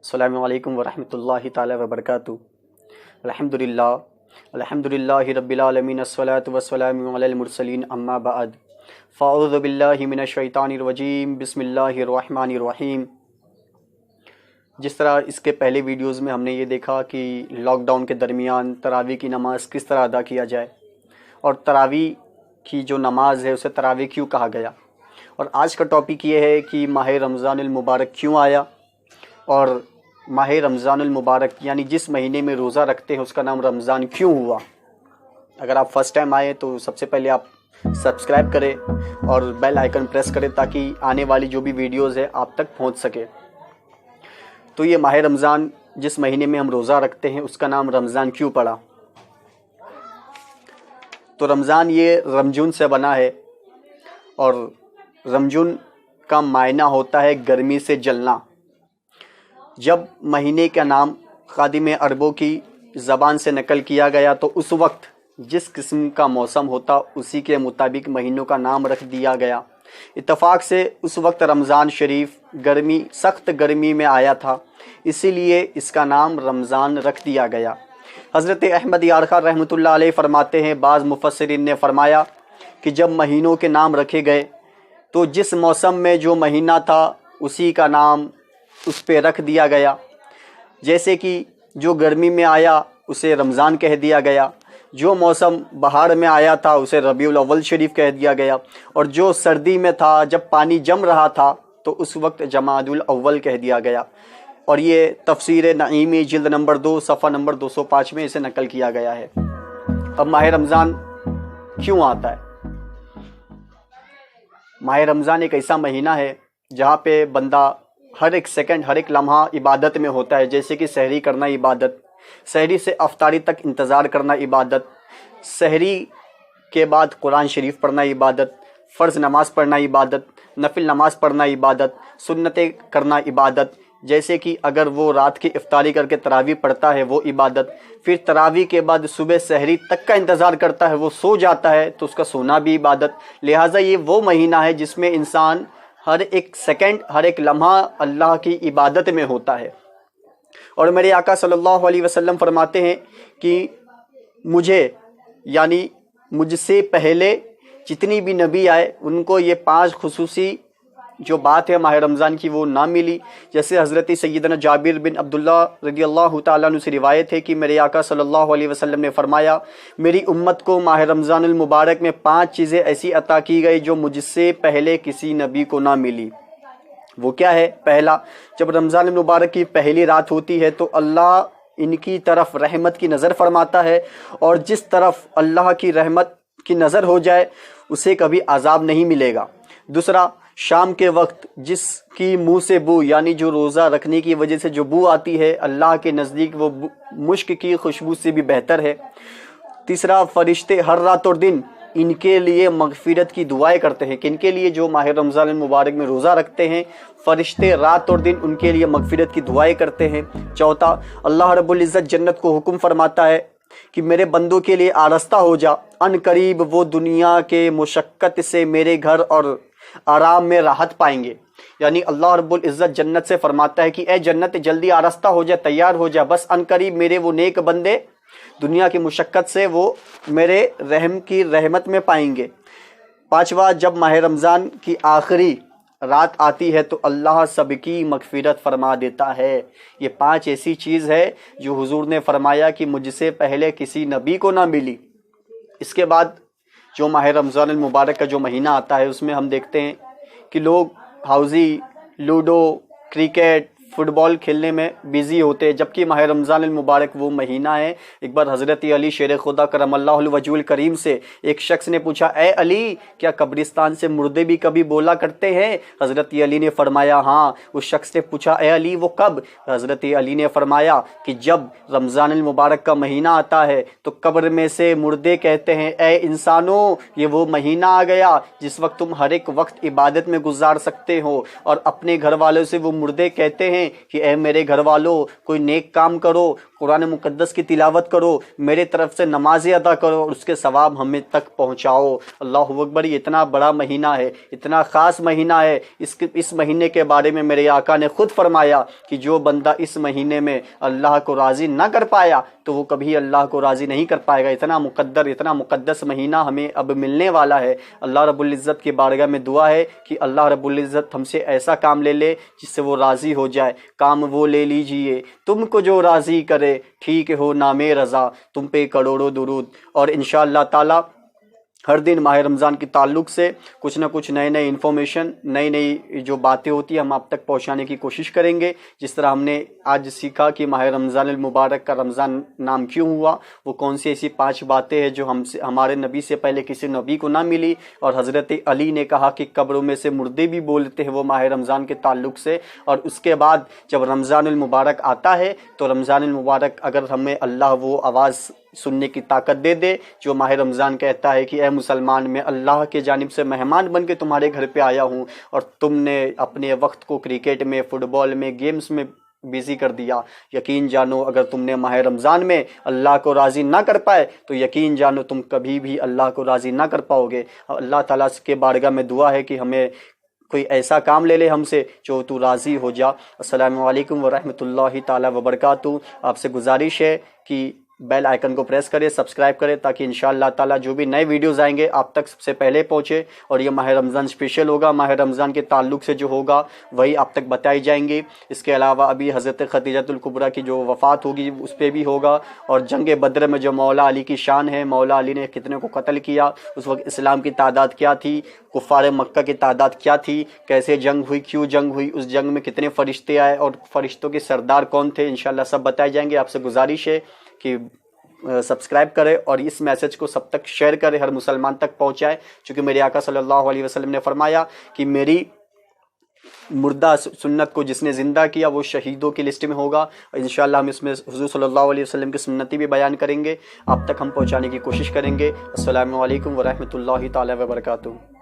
السلام علیکم ورحمۃ اللہ تعالی وبرکاتہ۔ الحمدللہ رب العالمین، الصلاۃ والسلام علی المرسلین، اما بعد فاعوذ باللہ من الشیطان الرجیم، بسم اللہ الرحمن الرحیم۔ جس طرح اس کے پہلے ویڈیوز میں ہم نے یہ دیکھا کہ لاک ڈاؤن کے درمیان تراویح کی نماز کس طرح ادا کیا جائے، اور تراویح کی جو نماز ہے اسے تراویح کیوں کہا گیا، اور آج کا ٹاپک یہ ہے کہ ماہ رمضان المبارک کیوں آیا، اور ماہ رمضان المبارک یعنی جس مہینے میں روزہ رکھتے ہیں اس کا نام رمضان کیوں ہوا۔ اگر آپ فرسٹ ٹائم آئے تو سب سے پہلے آپ سبسکرائب کریں اور بیل آئیکن پریس کریں تاکہ آنے والی جو بھی ویڈیوز ہے آپ تک پہنچ سکے۔ تو یہ ماہ رمضان جس مہینے میں ہم روزہ رکھتے ہیں اس کا نام رمضان کیوں پڑا؟ تو رمضان یہ رمجون سے بنا ہے، اور رمجون کا معنی ہوتا ہے گرمی سے جلنا۔ جب مہینے کا نام خادم عربوں کی زبان سے نقل کیا گیا تو اس وقت جس قسم کا موسم ہوتا اسی کے مطابق مہینوں کا نام رکھ دیا گیا۔ اتفاق سے اس وقت رمضان شریف سخت گرمی میں آیا تھا، اسی لیے اس کا نام رمضان رکھ دیا گیا۔ حضرت احمد یارخا رحمۃ اللہ علیہ فرماتے ہیں، بعض مفسرین نے فرمایا کہ جب مہینوں کے نام رکھے گئے تو جس موسم میں جو مہینہ تھا اسی کا نام اس پہ رکھ دیا گیا، جیسے کہ جو گرمی میں آیا اسے رمضان کہہ دیا گیا، جو موسم بہار میں آیا تھا اسے ربیع الاول شریف کہہ دیا گیا، اور جو سردی میں تھا جب پانی جم رہا تھا تو اس وقت جمادی الاول کہہ دیا گیا۔ اور یہ تفسیر نعیمی جلد نمبر 2 صفحہ نمبر 205 میں اسے نقل کیا گیا ہے۔ اب ماہ رمضان کیوں آتا ہے؟ ماہ رمضان ایک ایسا مہینہ ہے جہاں پہ بندہ ہر ایک سیکنڈ ہر ایک لمحہ عبادت میں ہوتا ہے، جیسے کہ سحری کرنا عبادت، سحری سے افطاری تک انتظار کرنا عبادت، سحری کے بعد قرآن شریف پڑھنا عبادت، فرض نماز پڑھنا عبادت، نفل نماز پڑھنا عبادت، سنتیں کرنا عبادت، جیسے کہ اگر وہ رات کی افطاری کر کے تراویح پڑھتا ہے وہ عبادت، پھر تراویح کے بعد صبح سحری تک کا انتظار کرتا ہے، وہ سو جاتا ہے تو اس کا سونا بھی عبادت۔ لہٰذا یہ وہ مہینہ ہے جس میں انسان ہر ایک سیکنڈ ہر ایک لمحہ اللہ کی عبادت میں ہوتا ہے۔ اور میرے آقا صلی اللہ علیہ وسلم فرماتے ہیں کہ مجھے یعنی مجھ سے پہلے جتنی بھی نبی آئے ان کو یہ 5 خصوصی جو بات ہے ماہ رمضان کی وہ نہ ملی، جیسے حضرت سیدنا جابر بن عبداللہ رضی اللہ تعالیٰ عنہ سے روایت ہے کہ میرے آقا صلی اللہ علیہ وسلم نے فرمایا، میری امت کو ماہ رمضان المبارک میں 5 چیزیں ایسی عطا کی گئی جو مجھ سے پہلے کسی نبی کو نہ ملی۔ وہ کیا ہے؟ پہلا، جب رمضان المبارک کی پہلی رات ہوتی ہے تو اللہ ان کی طرف رحمت کی نظر فرماتا ہے، اور جس طرف اللہ کی رحمت کی نظر ہو جائے اسے کبھی عذاب نہیں ملے گا۔ دوسرا، شام کے وقت جس کی منہ سے بو یعنی جو روزہ رکھنے کی وجہ سے جو بو آتی ہے اللہ کے نزدیک وہ مشک کی خوشبو سے بھی بہتر ہے۔ تیسرا، فرشتے ہر رات اور دن ان کے لیے مغفرت کی دعائیں کرتے ہیں، کہ ان کے لیے جو ماہ رمضان المبارک میں روزہ رکھتے ہیں فرشتے رات اور دن ان کے لیے مغفرت کی دعائیں کرتے ہیں۔ چوتھا، اللہ رب العزت جنت کو حکم فرماتا ہے کہ میرے بندوں کے لیے آراستہ ہو جا، ان قریب وہ دنیا کے مشقت سے میرے گھر اور آرام میں راحت پائیں گے۔ یعنی اللہ رب العزت جنت سے فرماتا ہے کہ اے جنت جلدی آراستہ ہو جا، تیار ہو جا، بس ان قریب میرے وہ نیک بندے دنیا کی مشقت سے وہ میرے رحم کی رحمت میں پائیں گے۔ پانچواں، جب ماہ رمضان کی آخری رات آتی ہے تو اللہ سب کی مغفرت فرما دیتا ہے۔ یہ 5 ایسی چیز ہے جو حضور نے فرمایا کہ مجھ سے پہلے کسی نبی کو نہ ملی۔ اس کے بعد جو ماہ رمضان المبارک کا جو مہینہ آتا ہے اس میں ہم دیکھتے ہیں کہ لوگ ہاؤزی، لوڈو، کرکٹ، فٹ بال کھیلنے میں بیزی ہوتے ہیں، جبکہ ماہ رمضان المبارک وہ مہینہ ہے۔ ایک بار حضرت علی شیر خدا کرم اللہ وجہہ الکریم سے ایک شخص نے پوچھا، اے علی کیا قبرستان سے مردے بھی کبھی بولا کرتے ہیں؟ حضرت علی نے فرمایا ہاں۔ اس شخص نے پوچھا، اے علی وہ کب؟ حضرت علی نے فرمایا کہ جب رمضان المبارک کا مہینہ آتا ہے تو قبر میں سے مردے کہتے ہیں، اے انسانوں یہ وہ مہینہ آ گیا جس وقت تم ہر ایک وقت عبادت میں گزار سکتے ہو، اور اپنے گھر والوں سے وہ مردے کہتے ہیں ہیں کہ اے میرے گھر والوں کوئی نیک کام کرو، قرآن مقدس کی تلاوت کرو، میرے طرف سے نمازیں ادا کرو اور اس کے ثواب ہمیں تک پہنچاؤ۔ اللہ اکبر، یہ اتنا بڑا مہینہ ہے، اتنا خاص مہینہ ہے۔ اس مہینے کے بارے میں میرے آقا نے خود فرمایا کہ جو بندہ اس مہینے میں اللہ کو راضی نہ کر پایا تو وہ کبھی اللہ کو راضی نہیں کر پائے گا۔ اتنا مقدس مہینہ ہمیں اب ملنے والا ہے۔ اللہ رب العزت کی بارگاہ میں دعا ہے کہ اللہ رب العزت ہم سے ایسا کام لے لے جس سے وہ راضی ہو جائے۔ کام وہ لے لیجئے تم کو جو راضی کرے، ٹھیک ہو نام رضا، تم پہ کروڑوں درود۔ اور انشاءاللہ تعالی ہر دن ماہ رمضان کے تعلق سے کچھ نہ کچھ نئے انفارمیشن، نئی جو باتیں ہوتی ہیں ہم آپ تک پہنچانے کی کوشش کریں گے۔ جس طرح ہم نے آج سیکھا کہ ماہ رمضان المبارک کا رمضان نام کیوں ہوا، وہ کون سی ایسی 5 باتیں ہیں جو ہمارے نبی سے پہلے کسی نبی کو نہ ملی، اور حضرت علی نے کہا کہ قبروں میں سے مردے بھی بولتے ہیں وہ ماہ رمضان کے تعلق سے۔ اور اس کے بعد جب رمضان المبارک آتا ہے تو رمضان المبارک اگر ہمیں اللہ وہ آواز سننے کی طاقت دے دے جو ماہ رمضان کہتا ہے کہ اے مسلمان، میں اللہ کے جانب سے مہمان بن کے تمہارے گھر پہ آیا ہوں اور تم نے اپنے وقت کو کرکٹ میں، فٹ بال میں، گیمز میں بیزی کر دیا، یقین جانو اگر تم نے ماہ رمضان میں اللہ کو راضی نہ کر پائے تو یقین جانو تم کبھی بھی اللہ کو راضی نہ کر پاؤ گے۔ اللہ تعالیٰ کے بارگاہ میں دعا ہے کہ ہمیں کوئی ایسا کام لے لے ہم سے جو تو راضی ہو جا۔ السلام علیکم ورحمۃ اللہ تعالیٰ وبرکاتہ۔ آپ سے گزارش ہے کہ بیل آئیکن کو پریس کرے، سبسکرائب کرے تاکہ انشاءاللہ تعالیٰ جو بھی نئے ویڈیوز آئیں گے آپ تک سب سے پہلے پہنچے، اور یہ ماہ رمضان اسپیشل ہوگا، ماہ رمضان کے تعلق سے جو ہوگا وہی آپ تک بتائی جائیں گی۔ اس کے علاوہ ابھی حضرت خدیجۃ الکبریٰ کی جو وفات ہوگی اس پہ بھی ہوگا، اور جنگ بدر میں جو مولا علی کی شان ہے، مولا علی نے کتنے کو قتل کیا، اس وقت اسلام کی تعداد کیا تھی، کفار مکہ کی تعداد کیا تھی، کیسے جنگ ہوئی، کیوں جنگ ہوئی، اس جنگ میں کتنے فرشتے آئے اور فرشتوں کے سردار کون تھے، انشاءاللہ سب بتائے جائیں گے۔ آپ سے گزارش ہے کہ سبسکرائب کرے اور اس میسج کو سب تک شیئر کرے، ہر مسلمان تک پہنچائے، چونکہ میرے آقا صلی اللہ علیہ وسلم نے فرمایا کہ میری مردہ سنت کو جس نے زندہ کیا وہ شہیدوں کی لسٹ میں ہوگا۔ انشاءاللہ ہم اس میں حضور صلی اللہ علیہ وسلم کی سنتی بھی بیان کریں گے، آپ تک ہم پہنچانے کی کوشش کریں گے۔ السلام علیکم ورحمۃ اللہ تعالیٰ وبرکاتہ۔